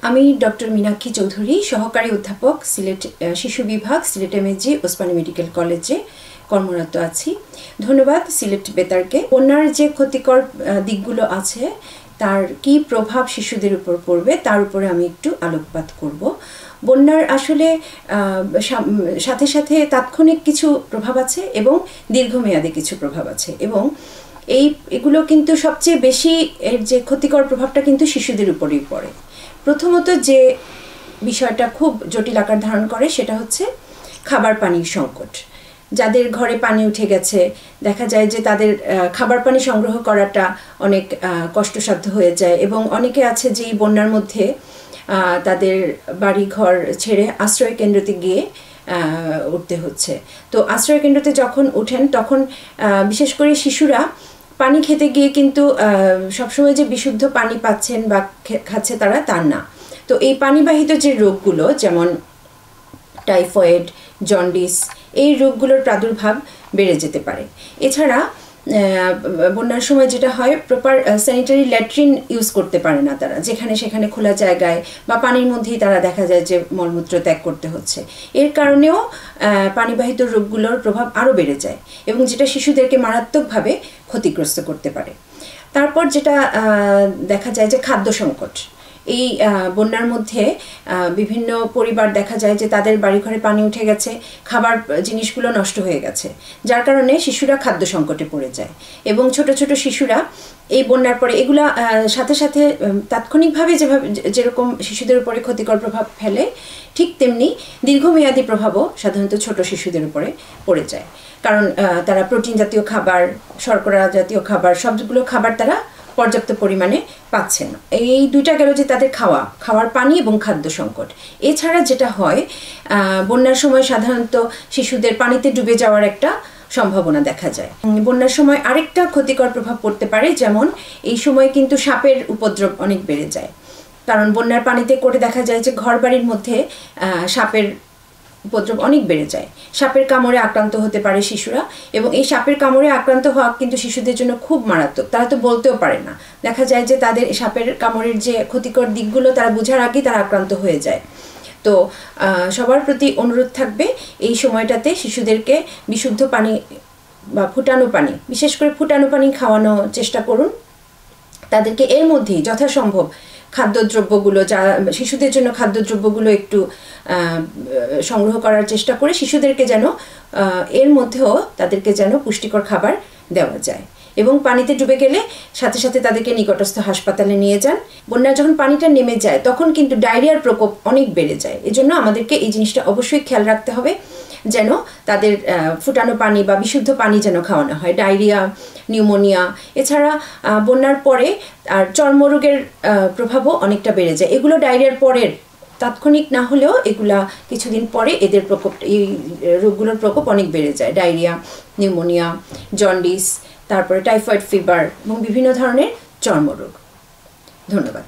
আমি ডক্টর মীনাক্ষী চৌধুরী, সহকারী অধ্যাপক, সিলেট শিশু বিভাগ, সিলেট এমএজি ওসমানী মেডিকেল কলেজে কর্মরত আছি। ধন্যবাদ সিলেট বেতারকে। বন্যার যে ক্ষতিকর দিকগুলো আছে তার কি প্রভাব শিশুদের উপর পড়বে তার উপরে আমি একটু আলোকপাত করব। বন্যার আসলে সাথে সাথে তাৎক্ষণিক কিছু প্রভাব আছে এবং দীর্ঘমেয়াদী কিছু প্রভাব আছে, এবং এগুলো কিন্তু সবচেয়ে বেশি এর যে ক্ষতিকর প্রভাবটা কিন্তু শিশুদের উপরেই পড়ে। প্রথমত যে বিষয়টা খুব জটিল আকার ধারণ করে সেটা হচ্ছে খাবার পানির সংকট। যাদের ঘরে পানি উঠে গেছে, দেখা যায় যে তাদের খাবার পানি সংগ্রহ করাটা অনেক কষ্টসাধ্য হয়ে যায়, এবং অনেকে আছে যে এই বন্যার মধ্যে তাদের বাড়ি ঘর ছেড়ে আশ্রয় কেন্দ্রতে গিয়ে উঠতে হচ্ছে। তো আশ্রয় কেন্দ্রতে যখন উঠেন তখন বিশেষ করে শিশুরা পানি খেতে গিয়ে কিন্তু সবসময় যে বিশুদ্ধ পানি পাচ্ছেন বা খাচ্ছে তারা তার না। তো এই পানিবাহিত যে রোগগুলো যেমন টাইফয়েড, জন্ডিস, এই রোগগুলোর প্রাদুর্ভাব বেড়ে যেতে পারে। এছাড়া বন্যার সময় যেটা হয়, প্রপার স্যানিটারি ল্যাট্রিন ইউজ করতে পারে না তারা, যেখানে সেখানে খোলা জায়গায় বা পানির মধ্যেই তারা দেখা যায় যে মলমূত্র ত্যাগ করতে হচ্ছে। এর কারণেও পানিবাহিত রোগগুলোর প্রভাব আরও বেড়ে যায় এবং যেটা শিশুদেরকে মারাত্মকভাবে ক্ষতিগ্রস্ত করতে পারে। তারপর যেটা দেখা যায় যে খাদ্য সংকট। এই বন্যার মধ্যে বিভিন্ন পরিবার দেখা যায় যে তাদের বাড়িঘরে পানি উঠে গেছে, খাবার জিনিসগুলো নষ্ট হয়ে গেছে, যার কারণে শিশুরা খাদ্য সংকটে পড়ে যায়। এবং ছোট ছোট শিশুরা এই বন্যার পরে এগুলা সাথে সাথে তাৎক্ষণিকভাবে যেরকম শিশুদের উপরে ক্ষতিকর প্রভাব ফেলে, ঠিক তেমনি দীর্ঘমেয়াদী প্রভাবও সাধারণত ছোট শিশুদের উপরে পড়ে যায়। কারণ তারা প্রোটিন জাতীয় খাবার, শর্করা জাতীয় খাবার, সবগুলো খাবার তারা পর্যাপ্ত পরিমাণে পাচ্ছেন। এই দুইটা গেল যে তাদের খাওয়ার পানি এবং খাদ্য সংকট। এছাড়া যেটা হয়, বন্যার সময় সাধারণত শিশুদের পানিতে ডুবে যাওয়ার একটা সম্ভাবনা দেখা যায়। বন্যার সময় আরেকটা ক্ষতিকর প্রভাব পড়তে পারে, যেমন এই সময় কিন্তু সাপের উপদ্রব অনেক বেড়ে যায়। কারণ বন্যার পানিতে করে দেখা যায় যে ঘর বাড়ির মধ্যে সাপের উপদ্রব অনেক বেড়ে যায়। সাপের কামড়ে আক্রান্ত হতে পারে শিশুরা, এবং এই সাপের কামড়ে আক্রান্ত হওয়া কিন্তু শিশুদের জন্য খুব মারাত্মক। তারা তো বলতেও পারে না, দেখা যায় যে তাদের সাপের কামড়ের যে ক্ষতিকর দিকগুলো তারা বোঝার আগেই তারা আক্রান্ত হয়ে যায়। তো সবার প্রতি অনুরোধ থাকবে এই সময়টাতে শিশুদেরকে বিশুদ্ধ পানি বা ফুটানো পানি, বিশেষ করে ফুটানো পানি খাওয়ানোর চেষ্টা করুন। তাদেরকে এর মধ্যেই যথাসম্ভব খাদ্যদ্রব্যগুলো, যা শিশুদের জন্য খাদ্যদ্রব্যগুলো একটু সংগ্রহ করার চেষ্টা করে শিশুদেরকে যেন এর মধ্যেও তাদেরকে যেন পুষ্টিকর খাবার দেওয়া যায়। এবং পানিতে ডুবে গেলে সাথে সাথে তাদেরকে নিকটস্থ হাসপাতালে নিয়ে যান। বন্যায় যখন পানিটা নেমে যায় তখন কিন্তু ডায়রিয়ার প্রকোপ অনেক বেড়ে যায়। এজন্য আমাদেরকে এই জিনিসটা অবশ্যই খেয়াল রাখতে হবে যেন তাদের ফুটানো পানি বা বিশুদ্ধ পানি যেন খাওয়ানো হয়। ডায়রিয়া, নিউমোনিয়া, এছাড়া বন্যার পরে আর চর্মরোগের প্রভাবও অনেকটা বেড়ে যায়। এগুলো ডায়রিয়ার পরের, তাৎক্ষণিক না হলেও এগুলা কিছুদিন পরে এদের প্রকোপ, এই রোগগুলোর প্রকোপ অনেক বেড়ে যায়। ডায়রিয়া, নিউমোনিয়া, জন্ডিস, তারপরে টাইফয়েড ফিভার এবং বিভিন্ন ধরনের চর্মরোগ। ধন্যবাদ।